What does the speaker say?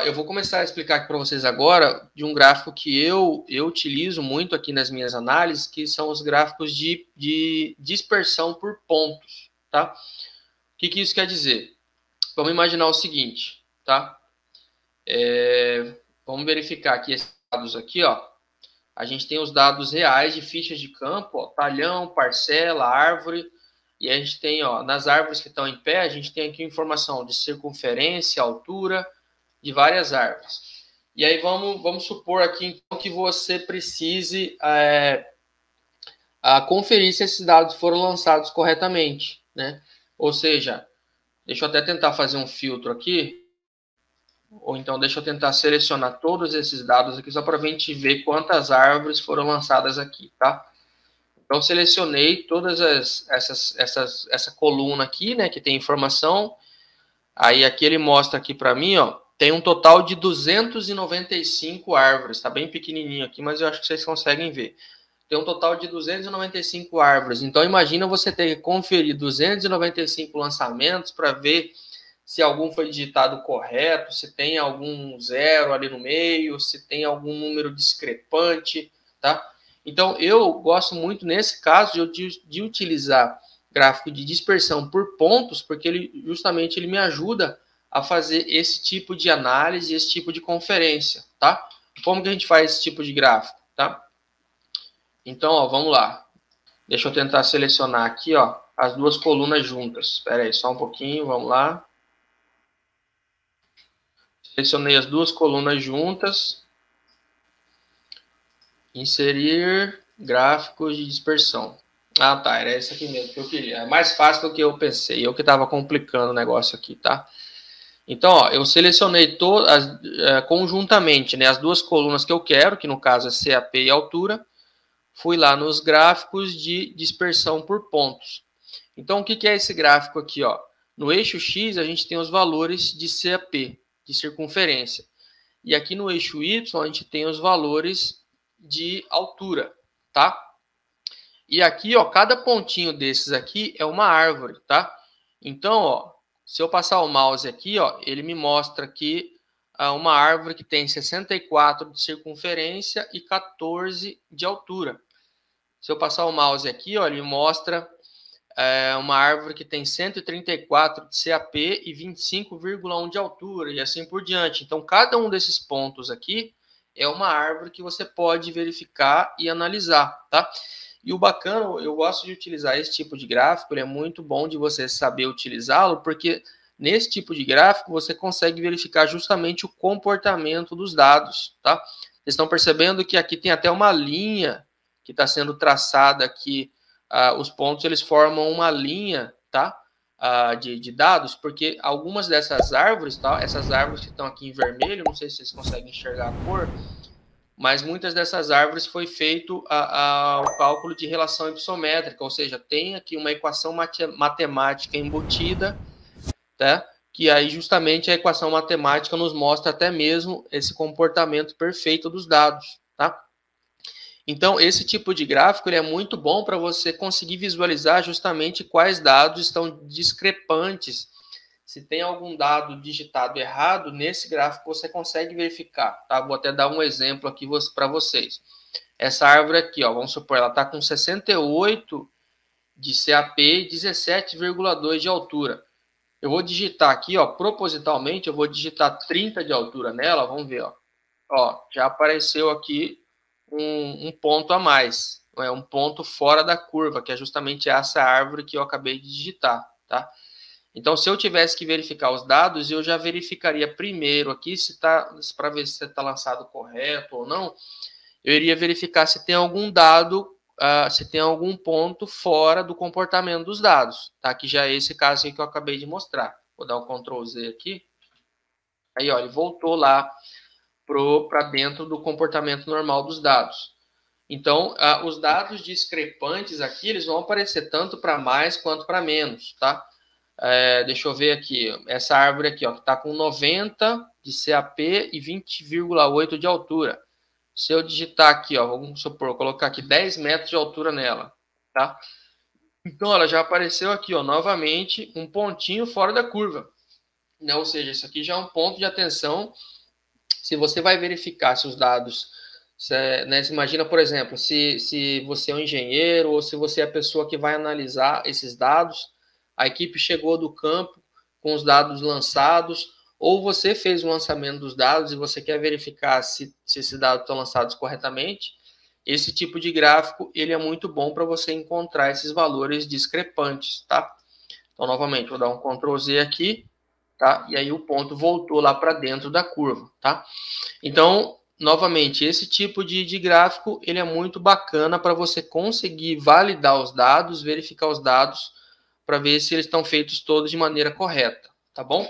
Eu vou começar a explicar aqui para vocês agora de um gráfico que eu utilizo muito aqui nas minhas análises, que são os gráficos de dispersão por pontos, tá? O que isso quer dizer? Vamos imaginar o seguinte, tá? Vamos verificar aqui esses dados aqui, ó. A gente tem os dados reais de fichas de campo, ó, talhão, parcela, árvore, e a gente tem, ó, nas árvores que estão em pé, a gente tem aqui informação de circunferência, altura, de várias árvores. E aí vamos supor aqui então que você precise conferir se esses dados foram lançados corretamente, né? Ou seja, deixa eu até tentar fazer um filtro aqui, ou então deixa eu tentar selecionar todos esses dados aqui só para a gente ver quantas árvores foram lançadas aqui, tá? Então selecionei todas essa coluna aqui, né, que tem informação. Aí aqui ele mostra aqui para mim, ó, tem um total de 295 árvores. Está bem pequenininho aqui, mas eu acho que vocês conseguem ver. Tem um total de 295 árvores. Então, imagina você ter que conferir 295 lançamentos para ver se algum foi digitado correto, se tem algum zero ali no meio, se tem algum número discrepante, tá? Então, eu gosto muito, nesse caso, de utilizar gráfico de dispersão por pontos, porque ele justamente ele me ajuda a fazer esse tipo de análise, esse tipo de conferência, tá? Como que a gente faz esse tipo de gráfico, tá? Então, ó, vamos lá. Deixa eu tentar selecionar aqui, ó, as duas colunas juntas. Espera aí, só um pouquinho, vamos lá. Selecionei as duas colunas juntas. Inserir gráficos de dispersão. Ah, tá, era esse aqui mesmo que eu queria. É mais fácil do que eu pensei. Eu que estava complicando o negócio aqui, tá? Então, ó, eu selecionei todas conjuntamente, né, as duas colunas que eu quero, que no caso é CAP e altura. Fui lá nos gráficos de dispersão por pontos. Então, o que é esse gráfico aqui, ó? No eixo X, a gente tem os valores de CAP, de circunferência. E aqui no eixo Y, a gente tem os valores de altura, tá? E aqui, ó, cada pontinho desses aqui é uma árvore, tá? Então, ó, se eu passar o mouse aqui, ó, ele me mostra aqui uma árvore que tem 64 de circunferência e 14 de altura. Se eu passar o mouse aqui, ó, ele mostra uma árvore que tem 134 de CAP e 25,1 de altura, e assim por diante. Então, cada um desses pontos aqui é uma árvore que você pode verificar e analisar, tá? E o bacana, eu gosto de utilizar esse tipo de gráfico, ele é muito bom de você saber utilizá-lo, porque nesse tipo de gráfico você consegue verificar justamente o comportamento dos dados, tá? Vocês estão percebendo que aqui tem até uma linha que está sendo traçada aqui, os pontos eles formam uma linha, tá? De dados, porque algumas dessas árvores, tá? Essas árvores que estão aqui em vermelho, não sei se vocês conseguem enxergar a cor, mas muitas dessas árvores foi feito o cálculo de relação hipossométrica, ou seja, tem aqui uma equação matemática embutida, tá? Que aí justamente a equação matemática nos mostra até mesmo esse comportamento perfeito dos dados, tá? Então, esse tipo de gráfico ele é muito bom para você conseguir visualizar justamente quais dados estão discrepantes. Se tem algum dado digitado errado, nesse gráfico você consegue verificar. Tá? Vou até dar um exemplo aqui para vocês. Essa árvore aqui, ó, vamos supor, ela está com 68 de CAP e 17,2 de altura. Eu vou digitar aqui, ó, propositalmente, eu vou digitar 30 de altura nela, vamos ver, ó. Ó, já apareceu aqui um ponto a mais, um ponto fora da curva, que é justamente essa árvore que eu acabei de digitar, tá? Então, se eu tivesse que verificar os dados, eu já verificaria primeiro aqui se tá, para ver se está lançado correto ou não. Eu iria verificar se tem algum dado, se tem algum ponto fora do comportamento dos dados, tá? Que já é esse caso aqui que eu acabei de mostrar. Vou dar um Ctrl Z aqui. Aí, ó, ele voltou lá para dentro do comportamento normal dos dados. Então, os dados discrepantes aqui, eles vão aparecer tanto para mais quanto para menos, tá? Deixa eu ver aqui, essa árvore aqui, ó, que está com 90 de CAP e 20,8 de altura. Se eu digitar aqui, ó, vamos supor, colocar aqui 10 metros de altura nela, tá? Então, ela já apareceu aqui, ó, novamente, um pontinho fora da curva. né? Ou seja, isso aqui já é um ponto de atenção. Se você vai verificar se os dados, né, se imagina, por exemplo, se você é um engenheiro ou se você é a pessoa que vai analisar esses dados, a equipe chegou do campo com os dados lançados, ou você fez o lançamento dos dados e você quer verificar se esses dados estão lançados corretamente, esse tipo de gráfico ele é muito bom para você encontrar esses valores discrepantes, tá? Então, novamente, vou dar um Ctrl Z aqui, tá? E aí o ponto voltou lá para dentro da curva, tá? Então, novamente, esse tipo de gráfico, ele é muito bacana para você conseguir validar os dados, verificar os dados, para ver se eles estão feitos todos de maneira correta, tá bom?